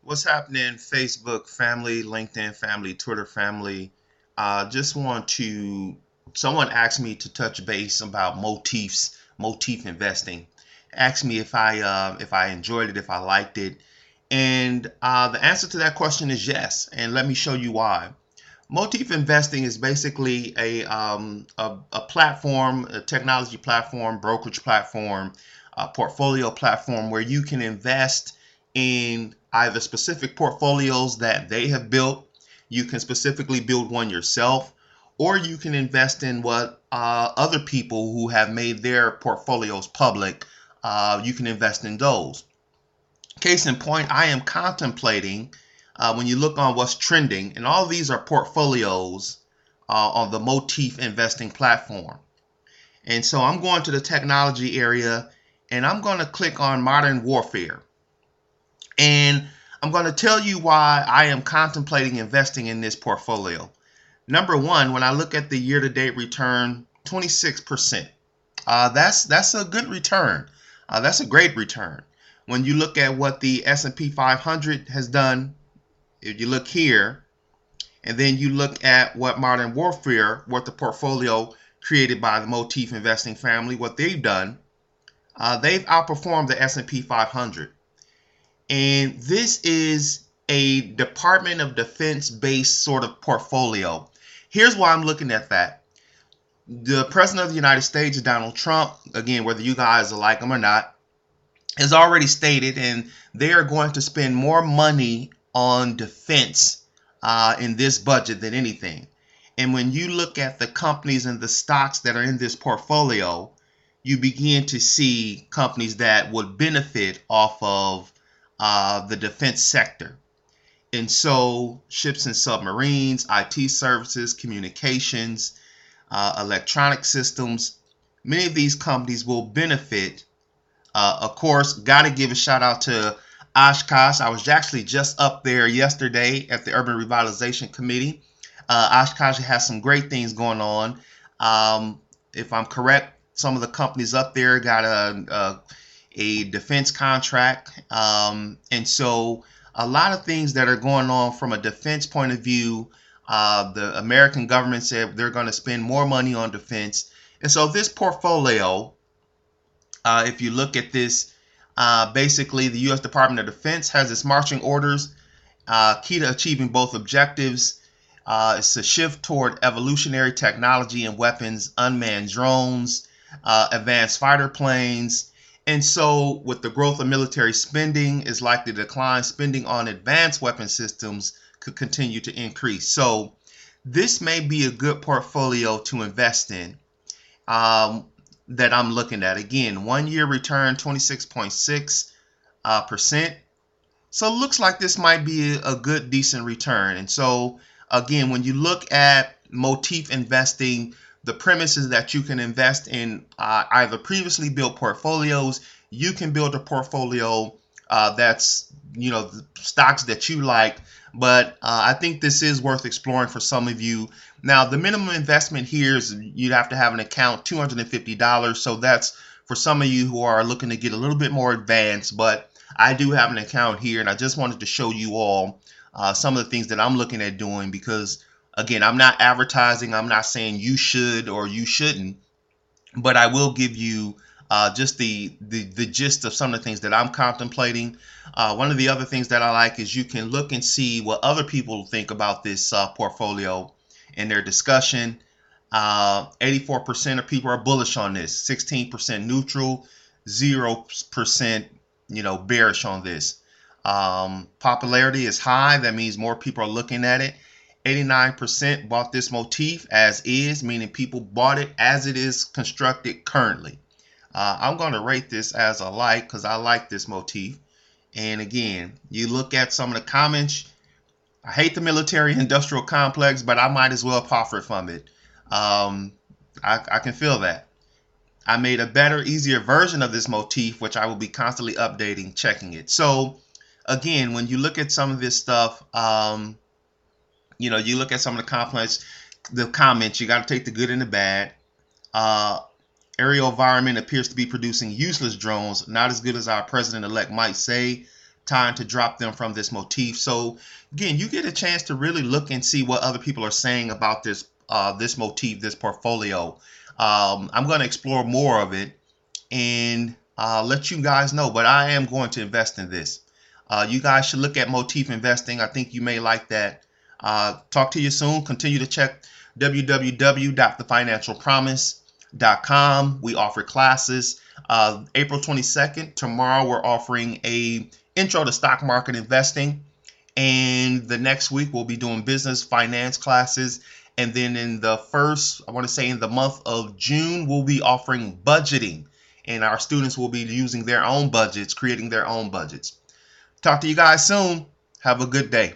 What's happening, Facebook family, LinkedIn family, Twitter family? Just want to. Someone asked me to touch base about motifs, motif investing. Asked me if I enjoyed it, if I liked it, and the answer to that question is yes. And let me show you why. Motif investing is basically a platform, a technology platform, brokerage platform, a portfolio platform where you can invest in either specific portfolios that they have built. You can specifically build one yourself, or you can invest in what other people who have made their portfolios public. You can invest in those. Case in point, I am contemplating, when you look on what's trending, and all these are portfolios on the Motif investing platform. And so I'm going to the technology area and I'm going to click on modern warfare. And I'm going to tell you why I am contemplating investing in this portfolio. Number one, when I look at the year-to-date return, 26%. That's a good return. That's a great return. When you look at what the S&P 500 has done, if you look here, and then you look at what Modern Warfare, what the portfolio created by the Motif investing family, what they've done, they've outperformed the S&P 500. And this is a Department of Defense based sort of portfolio. Here's why I'm looking at that. The President of the United States, Donald Trump, again, whether you guys like him or not, has already stated, and they are going to spend more money on defense in this budget than anything. And when you look at the companies and the stocks that are in this portfolio, you begin to see companies that would benefit off of the defense sector. And so ships and submarines, IT services, communications, electronic systems, many of these companies will benefit. Of course, got to give a shout out to Oshkosh. I was actually just up there yesterday at the Urban Revitalization Committee. Oshkosh has some great things going on. If I'm correct, some of the companies up there got a defense contract. And so a lot of things that are going on from a defense point of view. The American government said they're going to spend more money on defense. And so this portfolio, if you look at this, basically the U.S. Department of Defense has its marching orders, key to achieving both objectives. It's a shift toward evolutionary technology and weapons, unmanned drones, advanced fighter planes. And so with the growth of military spending is likely to decline. Spending on advanced weapon systems could continue to increase. So this may be a good portfolio to invest in. That I'm looking at. Again, 1 year return 26.6%. So it looks like this might be a good, decent return. And so again, when you look at Motif investing, the premise is that you can invest in either previously built portfolios. You can build a portfolio that's, the stocks that you like. But I think this is worth exploring for some of you. Now, the minimum investment here is you'd have to have an account, $250. So that's for some of you who are looking to get a little bit more advanced. But I do have an account here, and I just wanted to show you all some of the things that I'm looking at doing because, again, I'm not advertising. I'm not saying you should or you shouldn't, but I will give you just the gist of some of the things that I'm contemplating. One of the other things that I like is you can look and see what other people think about this portfolio in their discussion. 84% of people are bullish on this, 16% neutral, 0% bearish on this. Popularity is high. That means more people are looking at it. 89% bought this motif as is, meaning people bought it as it is constructed currently. I'm going to rate this as a like because I like this motif. And again, you look at some of the comments. I hate the military industrial complex, but I might as well profit from it. I can feel that. I made a better, easier version of this motif, which I will be constantly updating, checking it. So again, when you look at some of this stuff, you look at some of the comments, you got to take the good and the bad. Aerial environment appears to be producing useless drones, not as good as our president-elect might say. time to drop them from this motif. So again, you get a chance to really look and see what other people are saying about this motif, this portfolio. I'm going to explore more of it and let you guys know, but I am going to invest in this. You guys should look at motif investing. I think you may like that. Talk to you soon. Continue to check www.thefinancialpromise.com. We offer classes. April 22nd, tomorrow, we're offering a intro to stock market investing. And the next week, we'll be doing business finance classes. And then in the first, I want to say in the month of June, we'll be offering budgeting. And our students will be using their own budgets, creating their own budgets. Talk to you guys soon. Have a good day.